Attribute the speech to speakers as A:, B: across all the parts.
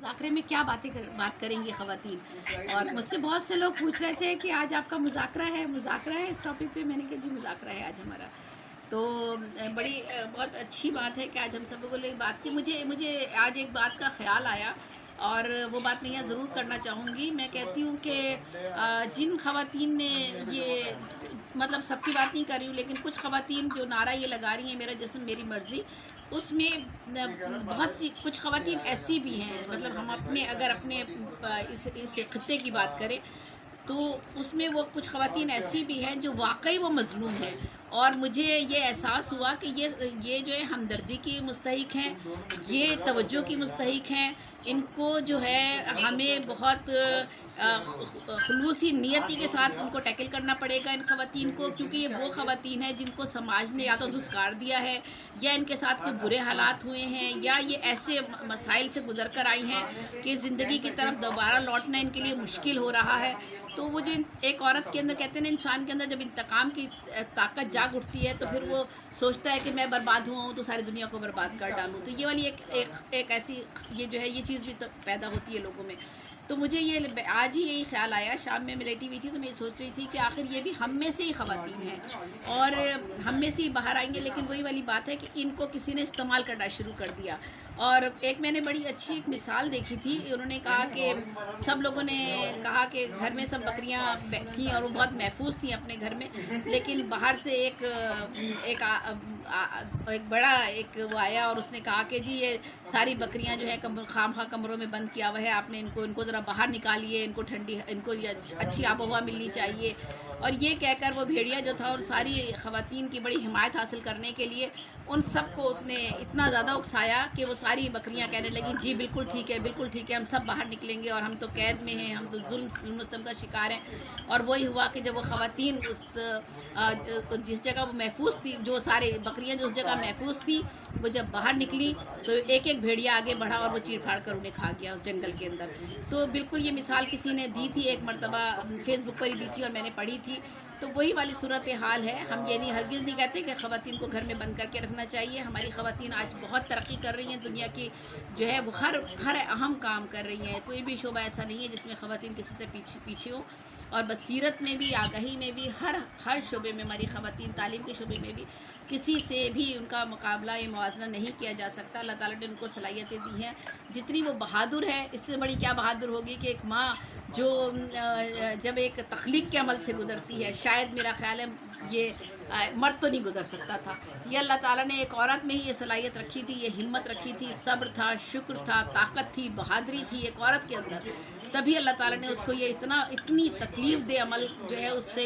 A: مذاکرے میں کیا بات کریں گی خواتین؟ اور مجھ سے بہت سے لوگ پوچھ رہے تھے کہ آج آپ کا مذاکرہ ہے اس ٹاپک پہ. میں نے کہا جی مذاکرہ ہے آج ہمارا. تو بڑی بہت اچھی بات ہے کہ آج ہم سب لوگوں نے بات کی. مجھے آج ایک بات کا خیال آیا اور وہ بات میں یہاں ضرور کرنا چاہوں گی. میں کہتی ہوں کہ جن خواتین نے یہ مطلب سب کی بات نہیں کر رہی ہوں لیکن کچھ خواتین جو نعرہ یہ لگا رہی ہیں میرا جسم میری مرضی، اس میں بہت سی کچھ خواتین ایسی بھی ہیں، مطلب ہم اگر اپنے اس خطے کی بات کریں تو اس میں وہ کچھ خواتین ایسی بھی ہیں جو واقعی وہ مظلوم ہیں. اور مجھے یہ احساس ہوا کہ یہ جو ہے ہمدردی کی مستحق ہیں، یہ توجہ کی مستحق ہیں. ان کو جو ہے ہمیں بہت خلوصی نیتی کے ساتھ ان کو ٹیکل کرنا پڑے گا ان خواتین کو، کیونکہ یہ وہ خواتین ہیں جن کو سماج نے یا تو دھتکار دیا ہے یا ان کے ساتھ کوئی برے حالات ہوئے ہیں یا یہ ایسے مسائل سے گزر کر آئی ہیں کہ زندگی کی طرف دوبارہ لوٹنا ان کے لیے مشکل ہو رہا ہے. تو وہ جو ایک عورت کے اندر کہتے ہیں نا، انسان کے اندر جب انتقام کی طاقت جاگ اٹھتی ہے تو پھر وہ سوچتا ہے کہ میں برباد ہوا ہوں تو ساری دنیا کو برباد کر ڈالوں. تو یہ والی ایک ایسی یہ جو ہے یہ چیز بھی پیدا ہوتی ہے لوگوں میں. تو مجھے یہ آج ہی یہی خیال آیا، شام میں لیٹی ہوئی تھی تو میں یہ سوچ رہی تھی کہ آخر یہ بھی ہم میں سے ہی خواتین ہیں اور ہم میں سے ہی باہر آئیں گے، لیکن وہی والی بات ہے کہ ان کو کسی نے استعمال کرنا شروع کر دیا. اور ایک میں نے بڑی اچھی ایک مثال دیکھی تھی. انہوں نے کہا کہ سب لوگوں نے کہا کہ گھر میں سب بکریاں تھیں اور وہ بہت محفوظ تھیں اپنے گھر میں، لیکن باہر سے ایک بڑا وہ آیا اور اس نے کہا کہ جی یہ ساری بکریاں جو ہے خام خواہ کمروں میں بند کیا ہوا ہے، آپ نے ان کو ذرا باہر نکالیے، ان کو اچھی آب و ہوا ملنی چاہیے. اور یہ کہہ کر وہ بھیڑیا جو تھا اور ساری خواتین کی بڑی حمایت حاصل کرنے کے لیے ان سب کو اس نے اتنا زیادہ اکسایا کہ وہ ساری بکریاں کہنے لگیں جی بالکل ٹھیک ہے، بالکل ٹھیک ہے، ہم سب باہر نکلیں گے اور ہم تو قید میں ہیں، ہم تو ظلم ستم کا شکار ہیں. اور وہی ہوا کہ جب وہ خواتین جس جگہ وہ محفوظ تھی، جو سارے بکریاں جو اس جگہ محفوظ تھی، وہ جب باہر نکلی تو ایک ایک بھیڑیا آگے بڑھا اور وہ چیر پھاڑ کر انہیں کھا گیا اس جنگل کے اندر. تو بالکل یہ مثال کسی نے دی تھی، ایک مرتبہ فیس بک پر ہی دی تھی اور میں نے پڑھی تھی. تو وہی والی صورتحال ہے. ہم یہ نہیں ہرگز نہیں کہتے کہ خواتین کو گھر میں بند کر کے رکھنا چاہیے. ہماری خواتین آج بہت ترقی کر رہی ہیں، دنیا کی جو ہے وہ ہر اہم کام کر رہی ہیں. کوئی بھی شعبہ ایسا نہیں ہے جس میں خواتین کسی سے پیچھے ہو. اور بصیرت میں بھی، آگہی میں بھی، ہر شعبے میں ہماری خواتین، تعلیم کے شعبے میں بھی کسی سے بھی ان کا مقابلہ یا موازنہ نہیں کیا جا سکتا. اللہ تعالیٰ نے ان کو صلاحیتیں دی ہیں. جتنی وہ بہادر ہے، اس سے بڑی کیا بہادر ہوگی کہ ایک ماں جو جب ایک تخلیق کے عمل سے گزرتی ہے، شاید میرا خیال ہے یہ مرد تو نہیں گزر سکتا تھا. یہ اللہ تعالیٰ نے ایک عورت میں ہی یہ صلاحیت رکھی تھی، یہ ہمت رکھی تھی، صبر تھا، شکر تھا، طاقت تھی، بہادری تھی ایک عورت کے اندر. تبھی اللہ تعالیٰ نے اس کو یہ اتنی تکلیف دہ عمل جو ہے اس سے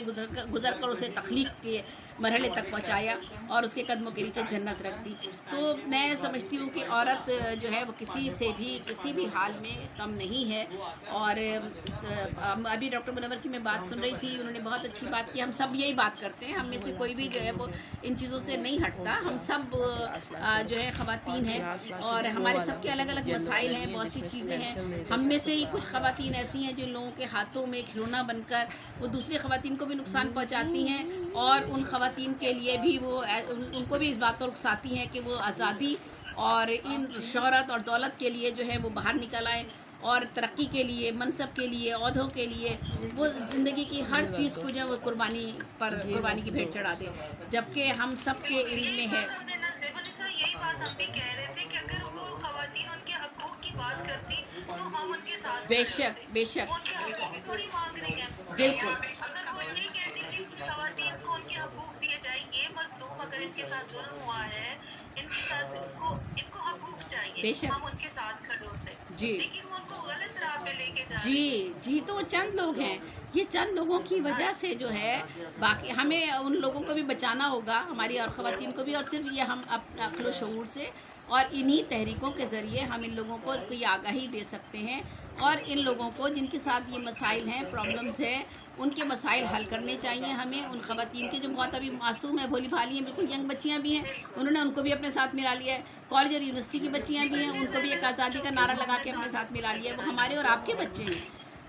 A: گزر کر اسے تخلیق کے مرحلے تک پہنچایا اور اس کے قدموں کے نیچے جنت رکھ دی. تو میں سمجھتی ہوں کہ عورت جو ہے وہ کسی سے بھی کسی بھی حال میں کم نہیں ہے. اور ابھی ڈاکٹر منور کی میں بات سن رہی تھی، انہوں نے بہت اچھی بات کی. ہم سب یہی بات کرتے ہیں، ہم میں سے کوئی بھی جو ہے وہ ان چیزوں سے نہیں ہٹتا. ہم سب جو ہے خواتین ہیں اور ہمارے سب کے الگ الگ مسائل ہیں، بہت سی چیزیں ہیں. ہم میں سے ہی کچھ خواتین ایسی ہیں جو لوگوں کے ہاتھوں میں کھلونا بن کر وہ دوسری خواتین کو بھی نقصان پہنچاتی ہیں اور ان خواتین کے لیے بھی وہ ان کو بھی اس بات پر اکساتی ہیں کہ وہ آزادی اور ان شہرت اور دولت کے لیے جو ہے وہ باہر نکل آئیں اور ترقی کے لیے، منصب کے لیے، عہدوں کے لیے وہ زندگی کی ہر چیز کو جو ہے وہ قربانی کی بھیٹ چڑھا دیں، جبکہ ہم سب کے علم میں ہے.
B: یہی بات ہم بھی کہہ رہے تھے کہ اگر وہ خواتین ان کے حقوق کی بات کرتی تو ہم ان کے ساتھ
A: بے شک بے شک
B: وہ ان کے حقوق بھی تھوڑی مانگ رہی ہیں.
A: بالکل
B: اگر وہ یہ کہتی کہ خواتین کو ان کے حقوق دیے جائیں، یہ مظلوم اگر ان کے ساتھ ظلم ہوا ہے، ان کے ساتھ ان کو حقوق چاہیے،
A: بے شک
B: ہم ان کے ساتھ کھڑے ہوتے ہیں.
A: جی
B: لیکن وہ ان کو غلط راہ پہ لے کے جا رہے ہیں.
A: جی تو وہ چند لوگ ہیں، یہ چند لوگوں کی وجہ سے جو ہے باقی ہمیں ان لوگوں کو بھی بچانا ہوگا، ہماری اور خواتین کو بھی. اور صرف یہ ہم اپنا عقل و شعور سے اور انہی تحریکوں کے ذریعے ہم ان لوگوں کو یہ آگاہی دے سکتے ہیں اور ان لوگوں کو جن کے ساتھ یہ مسائل ہیں، پرابلمز ہیں، ان کے مسائل حل کرنے چاہیے ہمیں. ان خواتین کی جو بہت ابھی معصوم ہیں، بھولی بھالی ہیں، بالکل ینگ بچیاں بھی ہیں، انہوں نے ان کو بھی اپنے ساتھ ملا لیا ہے. کالج اور یونیورسٹی کی بچیاں بھی ہیں، ان کو بھی ایک آزادی کا نعرہ لگا کے اپنے ساتھ ملا لیا ہے. وہ ہمارے اور آپ کے بچے ہیں.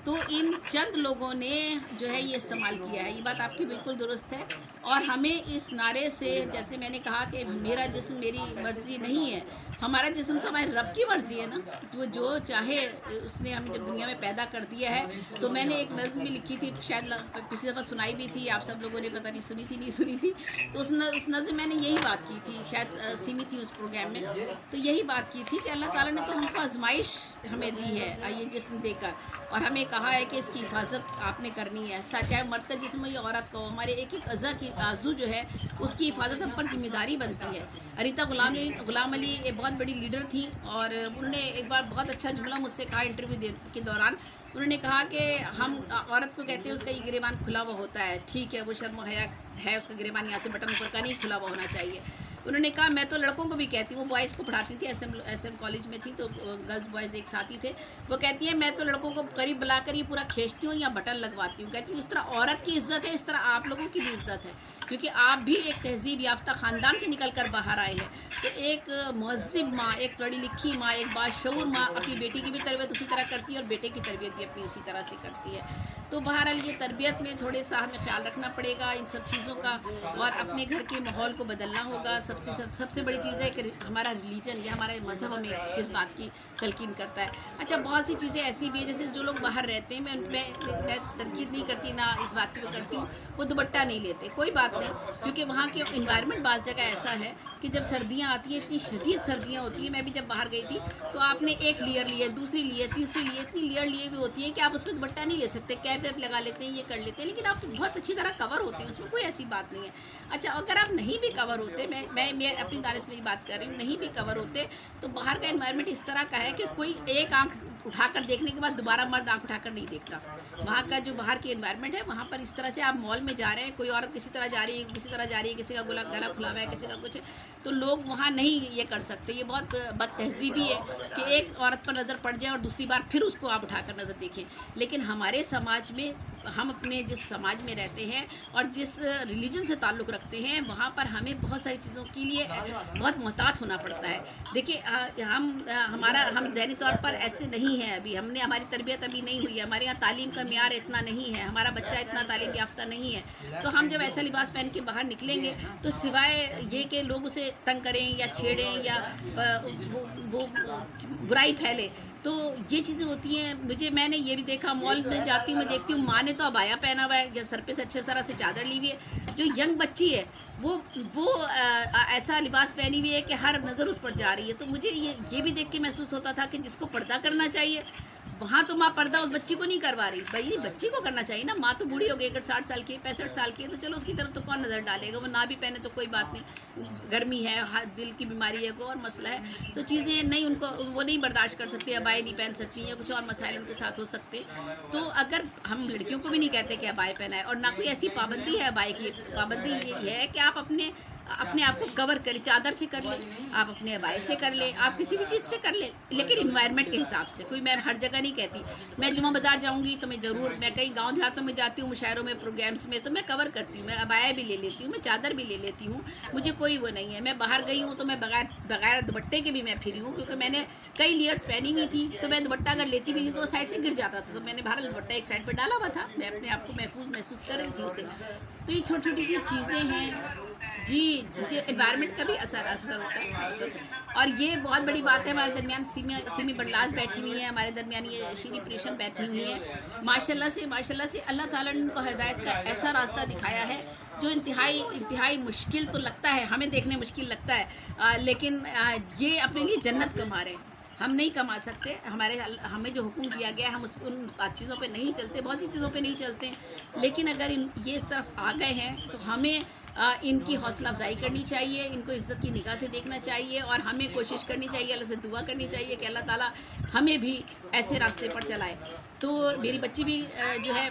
A: تو ان چند لوگوں نے جو ہے یہ استعمال کیا ہے. یہ بات آپ کی بالکل درست ہے. اور ہمیں اس نعرے سے، جیسے میں نے کہا کہ میرا جسم میری مرضی نہیں ہے، ہمارا جسم تو ہمارے رب کی مرضی ہے نا. تو جو چاہے اس نے ہم جب دنیا میں پیدا کر دیا ہے. تو میں نے ایک نظم بھی لکھی تھی، شاید پچھلی دفعہ سنائی بھی تھی، آپ سب لوگوں نے پتہ نہیں سنی تھی نہیں سنی تھی. تو اس نظم میں نے یہی بات کی تھی، شاید سیمی تھی اس پروگرام میں. تو یہی بات کی تھی کہ اللہ تعالیٰ نے تو ہم کو آزمائش ہمیں دی ہے یہ جسم دے کر، اور ہمیں کہا ہے کہ اس کی حفاظت آپ نے کرنی ہے. چاہے مرد کا جسم ہو یا عورت کا ہو، ہمارے ایک ایک اعضا کی عضو جو ہے اس کی حفاظت ہم پر ذمہ داری بنتی ہے. اریتا غلام علی ایک بہت بڑی لیڈر تھی، اور انہوں نے ایک بار بہت اچھا جملہ مجھ سے کہا انٹرویو کے دوران. انہوں نے کہا کہ ہم عورت کو کہتے ہیں اس کا یہ گریبان کھلا ہوا ہوتا ہے، ٹھیک ہے، وہ شرم و حیا ہے، اس کا گریبان یہاں سے بٹن اوپر کا نہیں کھلا ہوا ہونا چاہیے. انہوں نے کہا میں تو لڑکوں کو بھی کہتی ہوں، وہ بوائز کو پڑھاتی تھی، ایس ایم کالج میں تھی، تو گرلز بوائز ایک ساتھ ہی تھے. وہ کہتی ہے میں تو لڑکوں کو قریب بلا کر یہ پورا کھینچتی ہوں یا بٹن لگواتی ہوں. کہتی ہوں اس طرح عورت کی عزت ہے اس طرح آپ لوگوں کی بھی عزت ہے، کیونکہ آپ بھی ایک تہذیب یافتہ خاندان سے نکل کر باہر آئے ہیں. تو ایک مہذب ماں، ایک پڑھی لکھی ماں، ایک باشعور ماں اپنی بیٹی کی بھی تربیت اسی طرح کرتی ہے، اور بیٹے کی تربیت بھی اپنی اسی طرح سے کرتی ہے. تو بہرحال یہ تربیت میں تھوڑے سا ہمیں خیال رکھنا پڑے گا ان سب چیزوں کا، اور اپنے گھر کے ماحول کو بدلنا ہوگا. سب سے بڑی چیز ہے کہ ہمارا ریلیجن یا ہمارا مذہب ہمیں کس بات کی تلقین کرتا ہے. اچھا بہت سی چیزیں ایسی بھی ہیں، جیسے جو لوگ باہر رہتے ہیں، میں تنقید نہیں کرتی، نہ اس بات کی میں کرتی ہوں، وہ دوپٹہ نہیں لیتے، کوئی بات نہیں، کیونکہ وہاں کے انوائرمنٹ بعض جگہ ایسا ہے کہ جب سردیاں آتی ہیں، اتنی شدید سردیاں ہوتی ہیں. میں بھی جب باہر گئی تھی تو آپ نے ایک لیئر لیے، دوسری لیے، تیسری لیے، اتنی لیئر لیے بھی ہوتی ہیں کہ آپ اس میں دوپٹہ نہیں لے سکتے. کیپ ویپ لگا لیتے ہیں، یہ کر لیتے ہیں، لیکن آپ بہت اچھی طرح کور ہوتے ہیں، اس میں کوئی ایسی بات نہیں ہے. اچھا اگر آپ نہیں بھی کور ہوتے، میں اپنی دانش میں یہ بات کر رہی ہوں، نہیں بھی کور ہوتے تو باہر کا انوائرمنٹ اس طرح کا ہے کہ کوئی ایک آنکھ اٹھا کر دیکھنے کے بعد دوبارہ مرد آنکھ اٹھا کر نہیں دیکھتا. وہاں کا جو باہر کی انوائرمنٹ ہے، وہاں پر اس طرح سے آپ مال میں جا رہے ہیں، کوئی عورت کسی طرح جا رہی ہے، کسی طرح جا رہی ہے، کسی کا گلا کھلا ہوا ہے، کسی کا کچھ ہے، تو لوگ وہاں نہیں یہ کر سکتے. یہ بہت بد تہذیبی ہے کہ ایک عورت پر نظر پڑ جائے اور دوسری بار پھر اس کو آپ اٹھا کر نظر دیکھیں. لیکن ہمارے سماج میں، ہم اپنے جس سماج میں رہتے ہیں اور جس ریلیجن سے تعلق رکھتے ہیں، وہاں پر ہمیں بہت ساری چیزوں کے لیے بہت محتاط ہونا پڑتا ہے. دیکھیے ہم ذہنی طور پر ایسے نہیں ہیں، ابھی ہماری تربیت ابھی نہیں ہوئی ہے، ہمارے یہاں تعلیم کا معیار اتنا نہیں ہے، ہمارا بچہ اتنا تعلیم یافتہ نہیں ہے. تو ہم جب ایسا لباس پہن کے باہر نکلیں گے تو سوائے یہ کہ لوگ اسے تنگ کریں یا چھیڑیں یا وہ برائی پھیلے، تو یہ چیزیں ہوتی ہیں. میں نے یہ بھی دیکھا، مال میں جاتی ہوں، میں دیکھتی ہوں ماں نے تو عبایا پہنا ہوا ہے، جو سر پہ سے اچھے طرح سے چادر لی ہوئی ہے، جو ینگ بچی ہے وہ ایسا لباس پہنی ہوئی ہے کہ ہر نظر اس پر جا رہی ہے. تو مجھے یہ بھی دیکھ کے محسوس ہوتا تھا کہ جس کو پردہ کرنا چاہیے، وہاں تو ماں پردہ اس بچی کو نہیں کروا رہی. بھائی بچی کو کرنا چاہیے نا، ماں تو بوڑھی ہو گئی، اگر 60 سال کی 65 سال کی ہے تو چلو اس کی طرف تو کون نظر ڈالے گا، وہ نہ بھی پہنے تو کوئی بات نہیں، گرمی ہے، دل کی بیماری ہے، کوئی اور مسئلہ ہے، تو چیزیں نہیں، ان کو وہ نہیں برداشت کر سکتی، عبائی نہیں پہن سکتی، یا کچھ اور مسائل ان کے ساتھ ہو سکتے. تو اگر ہم لڑکیوں کو بھی نہیں کہتے کہ عبائی پہنائے، اور نہ کوئی ایسی پابندی ہے عبائی کی، پابندی یہ ہے کہ آپ اپنے آپ کو کور کریں، چادر سے کر لیں، آپ اپنے عبائی سے کر لیں، آپ کسی بھی چیز سے کر لیں، لیکن انوائرمنٹ کے حساب سے. کوئی میں ہر جگہ نہیں کہتی، میں جمعہ بازار جاؤں گی تو میں کئی گاؤں دیہاتوں میں جاتی ہوں، مشاعروں میں، پروگرامس میں، تو میں کور کرتی ہوں، میں عبایا بھی لے لیتی ہوں، میں چادر بھی لے لیتی ہوں، مجھے کوئی وہ نہیں ہے. میں باہر گئی ہوں تو میں بغیر دوپٹے کے بھی میں پھری ہوں، کیونکہ میں نے کئی لیئرس پہنی ہوئی تھی، تو میں دوپٹہ اگر لیتی بھی تھی تو وہ سائڈ سے گر جاتا تھا، تو میں نے باہر دوپٹہ ایک سائڈ پہ ڈالا ہوا تھا، میں اپنے آپ کو محسوس کر رہی تھی اسے. تو یہ چھوٹی چھوٹی سی چیزیں ہیں. جی انوائرمنٹ کا بھی اثر ہوتا ہے. اور یہ بہت بڑی بات ہے، ہمارے درمیان سیمی بڑلاس بیٹھی ہوئی ہیں، ہمارے درمیان یہ شیری پریشم بیٹھی ہوئی ہیں. ماشاء اللہ سے اللہ تعالیٰ نے ان کو ہدایت کا ایسا راستہ دکھایا ہے جو انتہائی مشکل تو لگتا ہے، ہمیں دیکھنے مشکل لگتا ہے، لیکن یہ اپنے لیے جنت کما رہے ہیں. ہم نہیں کما سکتے، ہمیں جو حکم دیا گیا ہے ہم ان چیزوں پہ نہیں چلتے، بہت سی چیزوں پہ نہیں چلتے ہیں، لیکن اگر یہ اس طرف آ گئے ہیں تو ہمیں ان کی حوصلہ افزائی کرنی چاہیے، ان کو عزت کی نگاہ سے دیکھنا چاہیے، اور ہمیں کوشش کرنی چاہیے، اللہ سے دعا کرنی چاہیے کہ اللہ تعالیٰ ہمیں بھی ایسے راستے پر چلائے. تو میری بچی بھی جو ہے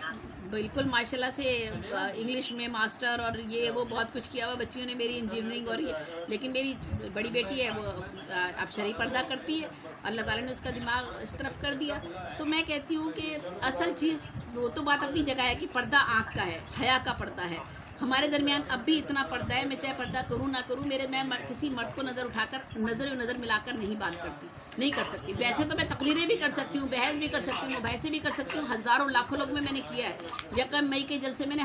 A: بالکل ماشاءاللہ سے انگلش میں ماسٹر اور یہ وہ بہت کچھ کیا ہوا بچیوں نے میری، انجینئرنگ اور یہ، لیکن میری بڑی بیٹی ہے وہ اب شرعی پردہ کرتی ہے، اللہ تعالیٰ نے اس کا دماغ اس طرف کر دیا. تو میں کہتی ہوں کہ اصل چیز وہ تو بات اپنی جگہ ہے کہ پردہ آنکھ کا ہے، حیا کا پردہ ہے. ہمارے درمیان اب بھی اتنا پردہ ہے، میں چاہے پردہ کروں نہ کروں، میں کسی مرد کو نظر اٹھا کر نظر ملا کر نہیں بات کرتی. نہیں کر سکتی. ویسے تو میں تقریریں بھی کر سکتی ہوں, بحث بھی کر سکتی ہوں, مباحثے بھی کر سکتی ہوں, ہزاروں لاکھوں لوگ میں نے کیا ہے. یکم مئی کے جلسے میں نے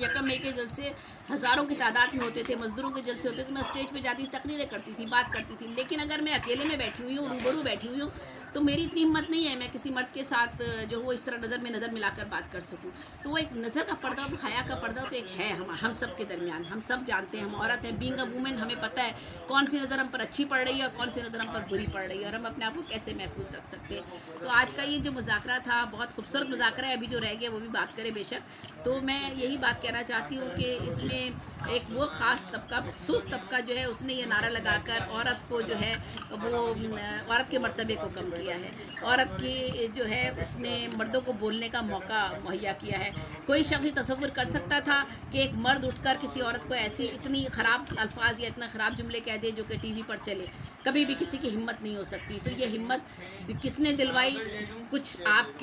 A: یکم مئی کے جلسے ہزاروں کی تعداد میں ہوتے تھے, مزدوروں کے جلسے ہوتے تھے, میں اسٹیج پہ جاتی تقریریں کرتی تھی, بات کرتی تھی. لیکن اگر میں اکیلے میں بیٹھی ہوئی ہوں, روبرو بیٹھی ہوئی ہوں, تو میری اتنی ہمت نہیں ہے میں کسی مرد کے ساتھ جو وہ اس طرح نظر میں نظر ملا کر بات کر سکوں. تو وہ ایک نظر کا پردہ, تو حیا کا پردہ تو ایک ہے ہم سب کے درمیان. ہم سب جانتے ہیں, ہم عورت ہیں, بینگ اے وومن ہمیں پتہ ہے کون سی نظر ہم پر اچھی پڑ رہی ہے اور کون سی نظر ہم پر بری پڑ رہی ہے, اور ہم اپنے آپ کو کیسے محفوظ رکھ سکتے ہیں. تو آج کا یہ جو مذاکرہ تھا بہت خوبصورت مذاکرہ ہے. ابھی جو رہ گیا وہ بھی بات کرے بے شک. تو میں یہی بات کہنا چاہتی ہوں کہ اس میں ایک وہ خاص طبقہ, مخصوص طبقہ جو ہے اس نے یہ نعرہ لگا کر عورت کو جو ہے وہ عورت کے مرتبے کو کم کیا ہے. عورت کی جو ہے اس نے مردوں کو بولنے کا موقع مہیا کیا ہے. کوئی شخص یہ تصور کر سکتا تھا کہ ایک مرد اٹھ کر کسی عورت کو ایسی اتنی خراب الفاظ یا اتنا خراب جملے کہہ دے جو کہ ٹی وی پر چلے؟ کبھی بھی کسی کی ہمت نہیں ہو سکتی. تو یہ ہمت کس نے دلوائی؟ کچھ آپ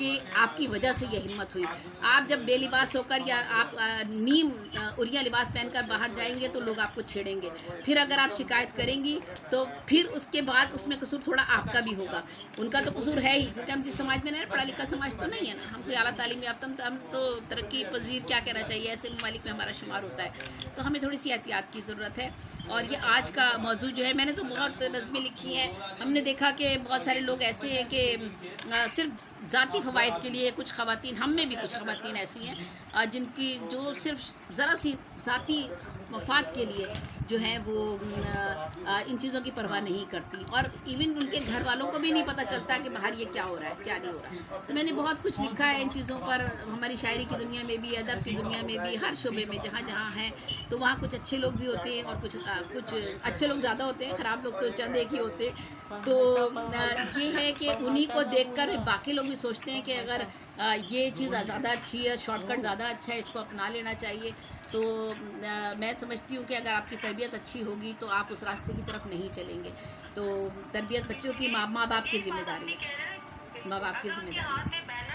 A: کی وجہ سے یہ ہمت ہوئی. آپ جب بے لباس ہو کر یا آپ نیم اڑیا لباس پہن کر باہر جائیں گے تو لوگ آپ کو چھیڑیں گے. پھر اگر آپ شکایت کریں گی تو پھر اس کے بعد اس میں قصور تھوڑا آپ کا بھی ہوگا. ان کا تو قصور ہے ہی, کیونکہ ہم جس سماج میں رہے, پڑھا لکھا سماج تو نہیں ہے نا, ہم کوئی اعلیٰ تعلیم یافتہ, ہم تو ترقی پذیر کیا کہنا چاہیے ایسے ممالک میں ہمارا شمار ہوتا ہے. تو ہمیں تھوڑی سی احتیاط کی ضرورت ہے. اور یہ آج کا موضوع جو ہے, میں نے تو بہت نظمیں لکھی ہیں. ہم نے دیکھا کہ بہت سارے لوگ ایسے ہیں کہ صرف ذاتی فوائد کے لیے, کچھ خواتین, ہم میں بھی کچھ خواتین ایسی ہیں جن کی جو صرف ذرا سی ذاتی مفاد کے لیے جو ہیں وہ ان چیزوں کی پرواہ نہیں کرتی, اور ایون ان کے گھر والوں کو بھی نہیں پتہ چلتا کہ باہر یہ کیا ہو رہا ہے کیا نہیں ہو رہا ہے. تو میں نے بہت کچھ لکھا ہے ان چیزوں پر. ہماری شاعری کی دنیا میں بھی, ادب کی دنیا میں بھی, ہر شعبے میں جہاں جہاں ہیں, تو وہاں کچھ اچھے لوگ بھی ہوتے ہیں اور کچھ اچھے لوگ زیادہ ہوتے ہیں, خراب لوگ تو چند ایک ہی ہوتے. تو یہ ہے کہ انہی کو دیکھ کر باقی لوگ بھی سوچتے ہیں کہ اگر یہ چیز زیادہ اچھی ہے, شارٹ کٹ زیادہ اچھا ہے, اس کو اپنا لینا چاہیے. تو میں سمجھتی ہوں کہ اگر آپ کی تربیت اچھی ہوگی تو آپ اس راستے کی طرف نہیں چلیں گے. تو تربیت بچوں کی ماں باپ کی ذمہ داری ہے, ماں باپ کی ذمہ داری ہے.